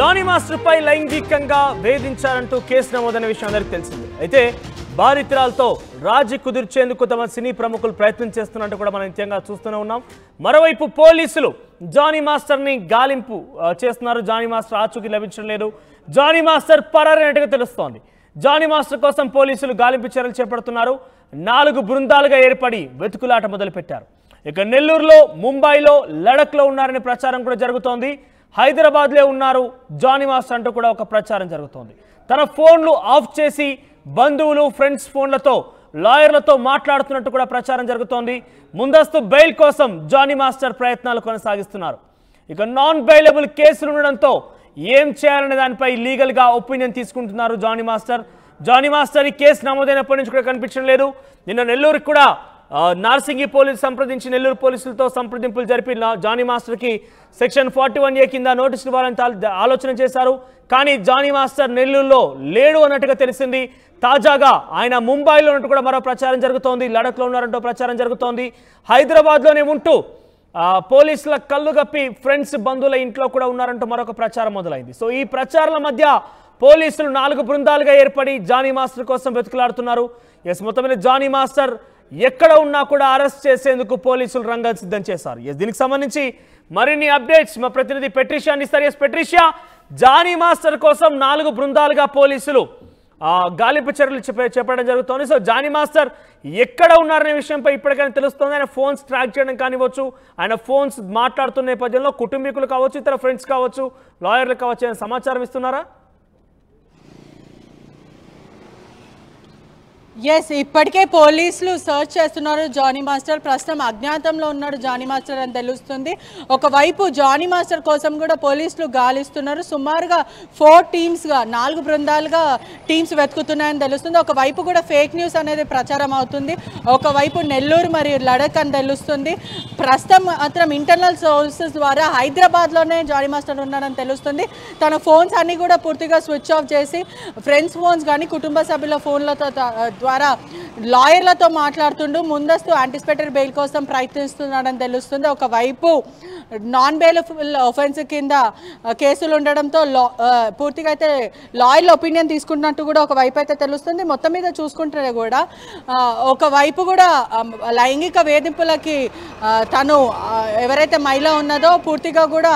Johnny master పై లైంగికంగా వేధించారంటూ case నమోదైన విషయం అందరికీ తెలిసింది. అయితే బాధితురాలతో రాజీ కుదిర్చేందుకు కొంతమంది సినీ ప్రముఖులు ప్రయత్నం చేస్తున్నట్టు కూడా మనం నిత్యంగా చూస్తూనే ఉన్నాం. మరోవైపు పోలీసులు జానీ మాస్టర్ని గాలింపు చేస్తున్నారు. జానీ మాస్టర్ ఆచూకీ లభించడం లేదు. జానీ మాస్టర్ పరారైనట్టుగా తెలుస్తోంది. జానీ మాస్టర్ కోసం పోలీసులు గాలింపు చర్యలు చేపడుతున్నారు. 4 బృందాలుగా ఏర్పడి వెతుకులాట మొదలుపెట్టారు. ఇక నెల్లూరులో, ముంబైలో, లడఖ్లో ఉన్నారనే ప్రచారం కూడా జరుగుతోంది. హైదరాబాద్లో ఉన్నారు జానీ మాస్టర్ అంటూ కూడా ఒక ప్రచారం జరుగుతోంది. తన ఫోన్లు ఆఫ్ చేసి బంధువులు, ఫ్రెండ్స్ ఫోన్లతో లాయర్లతో మాట్లాడుతున్నట్టు కూడా ప్రచారం జరుగుతోంది. ముందస్తు బెయిల్ కోసం జానీ మాస్టర్ ప్రయత్నాలు కొనసాగిస్తున్నారు. ఇక నాన్ బెయిలబుల్ కేసులు ఉండడంతో ఏం చేయాలనే దానిపై లీగల్గా ఒపీనియన్ తీసుకుంటున్నారు జానీ మాస్టర్. జానీ మాస్టర్ ఈ కేసు నమోదైనప్పటి నుంచి కూడా కనిపించడం లేదు. నిన్న నెల్లూరుకి కూడా నార్సింగి పోలీసు సంప్రదించి నెల్లూరు పోలీసులతో సంప్రదింపులు జరిపి జానీ మాస్టర్కి సెక్షన్ 41A కింద నోటీసులు ఇవ్వాలని ఆలోచన చేశారు. కానీ జానీ మాస్టర్ నెల్లూరులో లేడు అన్నట్టుగా తెలిసింది. తాజాగా ఆయన ముంబైలో ఉన్నట్టు కూడా మరో ప్రచారం జరుగుతోంది. లడఖ్లో ఉన్నారంటూ ప్రచారం జరుగుతోంది. హైదరాబాద్లోనే ఉంటూ పోలీసుల కళ్ళు గప్పి ఫ్రెండ్స్, బంధువుల ఇంట్లో కూడా ఉన్నారంటూ మరొక ప్రచారం మొదలైంది. సో ఈ ప్రచారాల మధ్య పోలీసులు 4 బృందాలుగా ఏర్పడి జానీ మాస్టర్ కోసం వెతుకులాడుతున్నారు. మొత్తం మీద జానీ మాస్టర్ ఎక్కడ ఉన్నా కూడా అరెస్ట్ చేసేందుకు పోలీసులు రంగం సిద్ధం చేశారు. దీనికి సంబంధించి మరిన్ని అప్డేట్స్ మా ప్రతినిధి పెట్రిషియా అందిస్తారు. పెట్రిషియా, జానీ మాస్టర్ కోసం 4 బృందాలుగా పోలీసులు గాలింపు చర్యలు చేపట్టడం జరుగుతోంది. సో జానీ మాస్టర్ ఎక్కడ ఉన్నారనే విషయంపై ఇప్పటికైనా తెలుస్తోంది. ఆయన ఫోన్స్ ట్రాక్ చేయడం కానివ్వచ్చు, ఆయన ఫోన్స్ మాట్లాడుతున్న నేపథ్యంలో కుటుంబీకులు కావచ్చు, ఇతర ఫ్రెండ్స్ కావచ్చు, లాయర్లు కావచ్చు, ఆయన సమాచారం ఇస్తున్నారా? ఇప్పటికే పోలీసులు సర్చ్ చేస్తున్నారు. జానీ మాస్టర్ ప్రస్తుతం అజ్ఞాతంలో ఉన్నాడు జానీ మాస్టర్ అని తెలుస్తుంది. ఒకవైపు జానీ మాస్టర్ కోసం కూడా పోలీసులు గాలిస్తున్నారు. సుమారుగా 4 టీమ్స్గా 4 బృందాలుగా టీమ్స్ వెతుకుతున్నాయని తెలుస్తుంది. ఒకవైపు కూడా ఫేక్ న్యూస్ అనేది ప్రచారం అవుతుంది. ఒకవైపు నెల్లూరు మరియు లడఖ్ అని తెలుస్తుంది. ప్రస్తుతం మాత్రం ఇంటర్నల్ సోర్సెస్ ద్వారా హైదరాబాద్లోనే జానీ మాస్టర్ ఉన్నాడని తెలుస్తుంది. తన ఫోన్స్ అన్నీ కూడా పూర్తిగా స్విచ్ ఆఫ్ చేసి ఫ్రెండ్స్ ఫోన్స్ కానీ కుటుంబ సభ్యుల ఫోన్లతో ద్వారా లాయర్లతో మాట్లాడుతుంటూ ముందస్తు యాంటిసిపేటరీ బెయిల్ కోసం ప్రయత్నిస్తున్నాడని తెలుస్తుంది. ఒకవైపు నాన్ బెయిలబుల్ ఆఫెన్స్ కింద కేసులు ఉండడంతో పూర్తిగా అయితే లాయర్ల ఒపీనియన్ తీసుకుంటున్నట్టు కూడా ఒకవైపు అయితే తెలుస్తుంది. మొత్తం మీద చూసుకుంటే కూడా ఒకవైపు కూడా లైంగిక వేధింపులకి తను ఎవరైతే మహిళ ఉన్నదో పూర్తిగా కూడా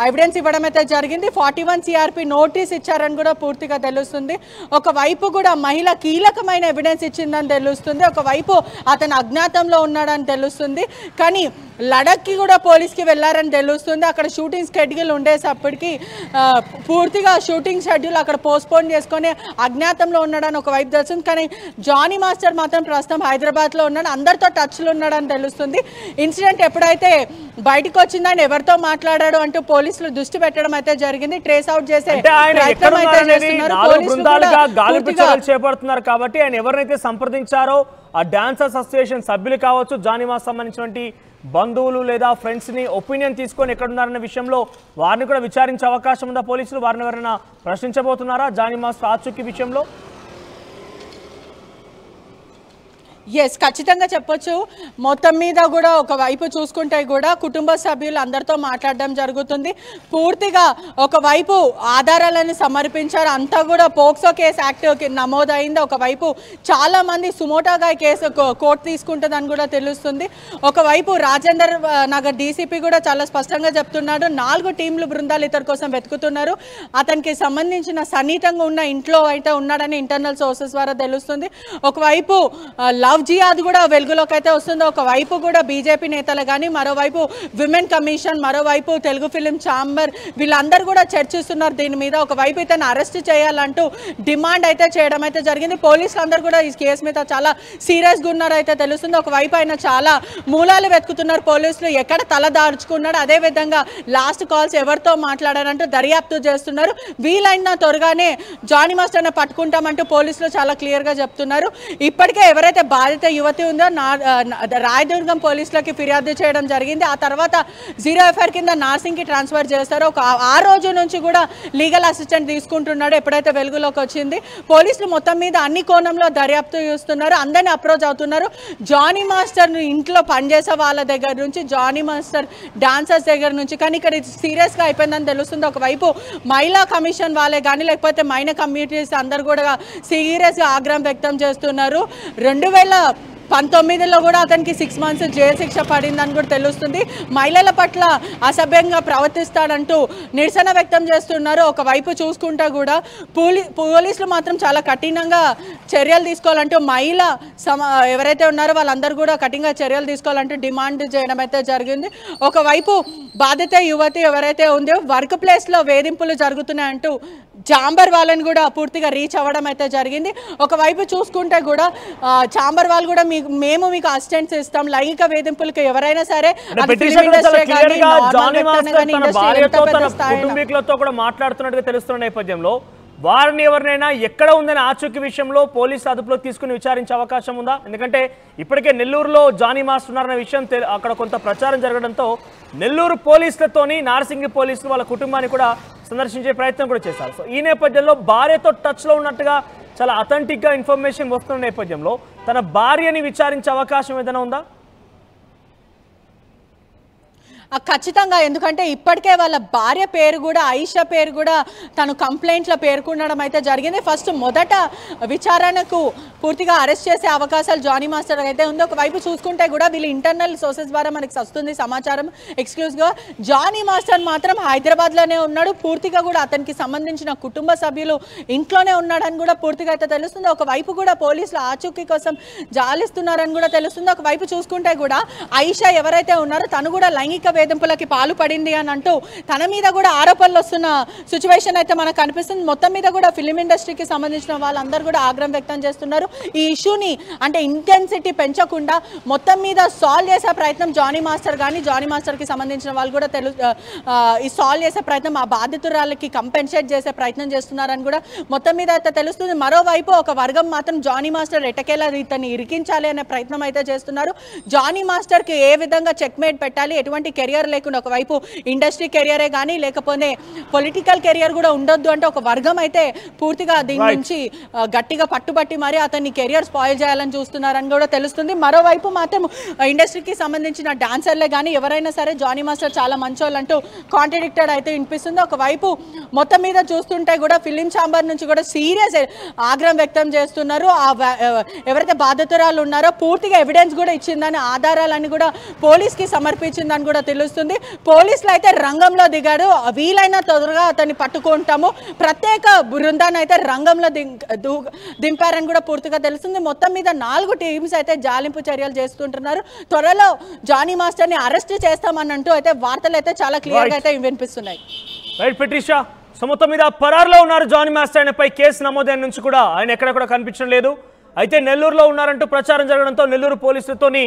ఎవిడెన్స్ ఇవ్వడం అయితే జరిగింది. 41 CRP నోటీస్ ఇచ్చారని కూడా పూర్తిగా తెలుస్తుంది. ఒకవైపు కూడా మహిళ కీలకమైన ఎవిడెన్స్ ఇచ్చిందని తెలుస్తుంది. ఒకవైపు అతను అజ్ఞాతంలో ఉన్నాడని తెలుస్తుంది. కానీ లడఖ్కి కూడా పోలీస్కి వెళ్ళారని తెలుస్తుంది. అక్కడ షూటింగ్ షెడ్యూల్ ఉండేసప్పటికి పూర్తిగా షూటింగ్ షెడ్యూల్ అక్కడ పోస్ట్పోన్ చేసుకొని అజ్ఞాతంలో ఉన్నాడని ఒకవైపు తెలుస్తుంది. కానీ జానీ మాస్టర్ మాత్రం ప్రస్తుతం హైదరాబాద్లో ఉన్నాడు, అందరితో టచ్లో ఉన్నాడని తెలుస్తుంది. ఇన్సిడెంట్ ఎప్పుడైతే బయటకు వచ్చిందని ఎవరితో మాట్లాడాడు అంటూ పోలీసులు దృష్టి పెట్టడం అయితే జరిగింది. ట్రేస్ అవుట్ చేసే ప్రయత్నం అయితే చేపడుతున్నారు. కాబట్టి ఆయన ఎవరినైతే సంప్రదించారో ఆ డాన్సర్స్ అసోసియేషన్ సభ్యులు కావచ్చు, జానీ మాస్టర్ సంబంధించినటువంటి బంధువులు లేదా ఫ్రెండ్స్ ని ఒపీనియన్ తీసుకొని ఎక్కడున్నారన్న విషయంలో వారిని కూడా విచారించే అవకాశం ఉందా? పోలీసులు వారిని ఎవరైనా ప్రశ్నించబోతున్నారా జానీ మాస్టర్ ఆచూకీ విషయంలో? ఖచ్చితంగా చెప్పొచ్చు. మొత్తం మీద కూడా ఒకవైపు చూసుకుంటే కూడా కుటుంబ సభ్యులు అందరితో మాట్లాడడం జరుగుతుంది. పూర్తిగా ఒకవైపు ఆధారాలను సమర్పించారు. అంతా కూడా పోక్సో కేసు యాక్ట్ నమోదైంది. ఒకవైపు చాలామంది సుమోటోగా కేసు కోర్టు తీసుకుంటుందని కూడా తెలుస్తుంది. ఒకవైపు రాజేందర్ నగర్ డీసీపీ కూడా చాలా స్పష్టంగా చెప్తున్నాడు. 4 టీంలు బృందాలు ఇతని కోసం వెతుకుతున్నారు. అతనికి సంబంధించిన సన్నిహితంగా ఉన్న ఇంట్లో అయితే ఉన్నాడని ఇంటర్నల్ సోర్సెస్ ద్వారా తెలుస్తుంది. ఒకవైపు లవ్ జిహాద్ కూడా వెలుగులోకి అయితే వస్తుంది. ఒకవైపు కూడా బీజేపీ నేతలు కానీ, మరోవైపు విమెన్ కమిషన్, మరోవైపు తెలుగు ఫిలిం ఛాంబర్ వీళ్ళందరూ కూడా చర్చిస్తున్నారు దీని మీద. ఒకవైపు ఇతను అరెస్ట్ చేయాలంటూ డిమాండ్ అయితే చేయడం అయితే జరిగింది. పోలీసులు అందరూ కూడా ఈ కేసు మీద చాలా సీరియస్గా ఉన్నారు అయితే తెలుస్తుంది. ఒకవైపు ఆయన చాలా మూలాలు వెతుకుతున్నారు పోలీసులు, ఎక్కడ తల దాచుకున్నాడు, అదేవిధంగా లాస్ట్ కాల్స్ ఎవరితో మాట్లాడారంటూ దర్యాప్తు చేస్తున్నారు. వీలైన త్వరగానే జానీ మాస్టర్ని పట్టుకుంటామంటూ పోలీసులు చాలా క్లియర్గా చెప్తున్నారు. ఇప్పటికే ఎవరైతే బాధిత యువతి ఉందో రాయదుర్గం పోలీసులకి ఫిర్యాదు చేయడం జరిగింది. ఆ తర్వాత 0 FIR కింద నార్సింగ్కి ట్రాన్స్ఫర్ చేస్తారో ఆ రోజు నుంచి కూడా లీగల్ అసిస్టెంట్ తీసుకుంటున్నాడు. ఎప్పుడైతే వెలుగులోకి వచ్చింది పోలీసులు మొత్తం మీద అన్ని కోణంలో దర్యాప్తు చేస్తున్నారు, అందరినీ అప్రోచ్ అవుతున్నారు. జానీ మాస్టర్ ఇంట్లో పనిచేసే వాళ్ళ దగ్గర నుంచి, జానీ మాస్టర్ డాన్సర్స్ దగ్గర నుంచి, కానీ ఇక్కడ సీరియస్గా అయిపోయిందని తెలుస్తుంది. ఒకవైపు మహిళా కమిషన్ వాళ్ళే కానీ లేకపోతే మైనర్ కమ్యూనిటీస్ అందరు కూడా సీరియస్గా ఆగ్రహం వ్యక్తం చేస్తున్నారు. 2019లో కూడా అతనికి 6 months జైలు శిక్ష పడిందని కూడా తెలుస్తుంది. మహిళల పట్ల అసభ్యంగా ప్రవర్తిస్తాడంటూ నిరసన వ్యక్తం చేస్తున్నారు. ఒకవైపు చూసుకుంటా కూడా పోలీసులు మాత్రం చాలా కఠినంగా చర్యలు తీసుకోవాలంటూ ఎవరైతే ఉన్నారో వాళ్ళందరూ కూడా కఠినంగా చర్యలు తీసుకోవాలంటూ డిమాండ్ చేయడం అయితే జరిగింది. ఒకవైపు బాధిత యువతి ఎవరైతే ఉందో వర్క్ ప్లేస్లో వేధింపులు జరుగుతున్నాయంటూ చాంబర్ వాళ్ళని కూడా పూర్తిగా రీచ్ అవ్వడం అయితే జరిగింది. ఒకవైపు చూసుకుంటే కూడా చాంబర్ వాళ్ళు కూడా మేము మీకు అసిస్టెంట్స్ ఇస్తాం, లైంగిక వేధింపులకు ఎవరైనా సరే కుటుంబీకులతో కూడా మాట్లాడుతున్నట్టుగా తెలుస్తున్న నేపథ్యంలో వారిని ఎవరినైనా ఎక్కడ ఉందని ఆచూకీ విషయంలో పోలీసు అదుపులో తీసుకుని విచారించే అవకాశం ఉందా? ఎందుకంటే ఇప్పటికే నెల్లూరులో జానీ మాస్టర్ ఉన్నారన్న విషయం అక్కడ కొంత ప్రచారం జరగడంతో నెల్లూరు పోలీసులతోని నార్సింగి పోలీసులు వాళ్ళ కుటుంబాన్ని కూడా సందర్శించే ప్రయత్నం కూడా చేశారు. సో ఈ నేపథ్యంలో భార్యతో టచ్లో ఉన్నట్టుగా చాలా అథెంటిక్గా ఇన్ఫర్మేషన్ వస్తున్న నేపథ్యంలో తన భార్యని విచారించే అవకాశం ఏదైనా ఉందా? ఖచ్చితంగా, ఎందుకంటే ఇప్పటికే వాళ్ళ భార్య పేరు కూడా ఆయిషా పేరు కూడా తను కంప్లైంట్లో పేర్కొనడం అయితే జరిగింది. ఫస్ట్ మొదట విచారణకు పూర్తిగా అరెస్ట్ చేసే అవకాశాలు జానీ మాస్టర్ అయితే ఉంది. ఒకవైపు చూసుకుంటే కూడా వీళ్ళు ఇంటర్నల్ సోర్సెస్ ద్వారా మనకి వస్తుంది సమాచారం ఎక్స్క్లూజివ్గా. జానీ మాస్టర్ మాత్రం హైదరాబాద్లోనే ఉన్నాడు, పూర్తిగా కూడా అతనికి సంబంధించిన కుటుంబ సభ్యులు ఇంట్లోనే ఉన్నాడని కూడా పూర్తిగా అయితే తెలుస్తుంది. ఒకవైపు కూడా పోలీసులు ఆచూకీ కోసం జాలిస్తున్నారని కూడా తెలుస్తుంది. ఒకవైపు చూసుకుంటే కూడా ఆయిషా ఎవరైతే ఉన్నారో తను కూడా లైంగిక వేధింపులకి పాల్పడింది అని అంటూ తన మీద కూడా ఆరోపణలు వస్తున్న సిచ్యువేషన్ అయితే మనకు కనిపిస్తుంది. మొత్తం మీద కూడా ఫిలిం ఇండస్ట్రీకి సంబంధించిన వాళ్ళందరూ కూడా ఆగ్రహం వ్యక్తం చేస్తున్నారు. ఈ ఇష్యూని అంటే ఇంటెన్సిటీ పెంచకుండా మొత్తం మీద సాల్వ్ చేసే ప్రయత్నం జానీ మాస్టర్ కానీ జానీ మాస్టర్కి సంబంధించిన వాళ్ళు కూడా ఈ సాల్వ్ చేసే ప్రయత్నం, ఆ బాధితురాలకి కంపెన్సేట్ చేసే ప్రయత్నం చేస్తున్నారని కూడా మొత్తం మీద అయితే తెలుస్తుంది. మరోవైపు ఒక వర్గం మాత్రం జానీ మాస్టర్ ఎటకేలా ఇతన్ని ఇరికించాలి అనే ప్రయత్నం అయితే చేస్తున్నారు. జానీ మాస్టర్కి ఏ విధంగా చెక్మేట్ పెట్టాలి, ఎటువంటి కెరియర్ లేకుండా ఒకవైపు ఇండస్ట్రీ కెరియరే కానీ లేకపోతే పొలిటికల్ కెరియర్ కూడా ఉండొద్దు అంటే ఒక వర్గం అయితే పూర్తిగా దీని నుంచి గట్టిగా పట్టుబట్టి మరి అతన్ని కెరియర్ స్పాయిల్ చేయాలని చూస్తున్నారని కూడా తెలుస్తుంది. మరోవైపు మాత్రం ఇండస్ట్రీకి సంబంధించిన డాన్సర్లే కానీ ఎవరైనా సరే జానీ మాస్టర్ చాలా మంచోళ్ళు అంటూ కాంట్రడిక్టెడ్ అయితే వినిపిస్తుంది. ఒకవైపు మొత్తం మీద చూస్తుంటే కూడా ఫిలిం ఛాంబర్ నుంచి కూడా సీరియస్ ఆగ్రహం వ్యక్తం చేస్తున్నారు. ఎవరైతే బాధితురాలు ఉన్నారో పూర్తిగా ఎవిడెన్స్ కూడా ఇచ్చిందని, ఆధారాలన్నీ కూడా పోలీస్కి సమర్పించిందని కూడా తెలుస్తుంది. పోలీసులు అయితే రంగంలో దిగాడు, వీలైన త్వరగా అతన్ని పట్టుకుంటాము, ప్రత్యేక బృందాన్ని అయితే రంగంలో దింపారని కూడా పూర్తిగా తెలుస్తుంది. మొత్తం మీద 4 టీమ్స్ అయితే జాలింపు చర్యలు చేస్తుంటున్నారు. త్వరలో జానీ మాస్టర్ని అరెస్ట్ చేస్తామన్నట్టు అయితే వార్తలు అయితే చాలా క్లియర్గా అయితే వినిపిస్తున్నాయి. రైట్ పెట్రిషా, సో మొత్తం మీద పరారులో ఉన్నారు జానీ మాస్టర్. ఆయనపై కేసు నమోదైన నుంచి కూడా ఆయన ఎక్కడ కూడా కనిపించడం లేదు. అయితే నెల్లూరులో ఉన్నారంటూ ప్రచారం జరగడంతో నెల్లూరు పోలీసులతోని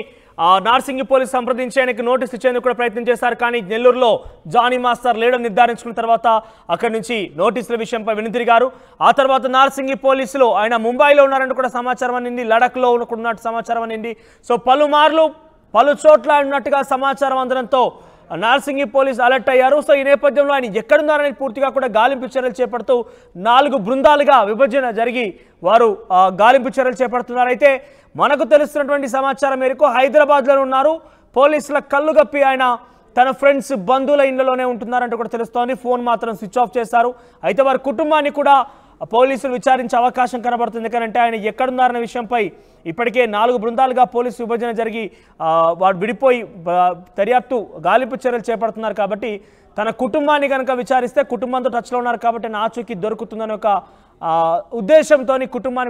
నార్సింగి పోలీసు సంప్రదించి ఆయనకి నోటీస్ ఇచ్చేందుకు కూడా ప్రయత్నం చేశారు. కానీ నెల్లూరులో జానీ మాస్టర్ లేడని నిర్ధారించుకున్న తర్వాత అక్కడి నుంచి నోటీసుల విషయంపై వెనుతిరిగారు. ఆ తర్వాత నార్సింగి పోలీసులు ఆయన ముంబైలో ఉన్నారంటూ కూడా సమాచారం అనింది, లడఖ్లో ఉన్నట్టు సమాచారం అనింది. సో పలుమార్లు పలు చోట్ల ఉన్నట్టుగా సమాచారం అందడంతో నార్సింగి పోలీసు అలర్ట్ అయ్యారు. సో ఈ నేపథ్యంలో ఆయన ఎక్కడున్నారని పూర్తిగా కూడా గాలింపు చర్యలు చేపడుతూ 4 బృందాలుగా విభజన జరిగి వారు గాలింపు చర్యలు చేపడుతున్నారు. అయితే మనకు తెలుస్తున్నటువంటి సమాచారం మేరకు హైదరాబాద్లో ఉన్నారు. పోలీసుల కళ్ళు గప్పి ఆయన తన ఫ్రెండ్స్ బంధువుల ఇళ్లలోనే ఉంటున్నారంటూ కూడా తెలుస్తోంది. ఫోన్ మాత్రం స్విచ్ ఆఫ్ చేశారు. అయితే వారి కుటుంబాన్ని కూడా పోలీసులు విచారించే అవకాశం కనబడుతుంది. ఎందుకంటే ఆయన ఎక్కడున్నారనే విషయంపై ఇప్పటికే 4 బృందాలుగా పోలీసు విభజన జరిగి వారు విడిపోయి దర్యాప్తు గాలింపు చర్యలు చేపడుతున్నారు. కాబట్టి తన కుటుంబాన్ని కనుక విచారిస్తే కుటుంబంతో టచ్లో ఉన్నారు కాబట్టి ఆచూకీ దొరుకుతుందని ఒక ఉద్దేశంతో కుటుంబాన్ని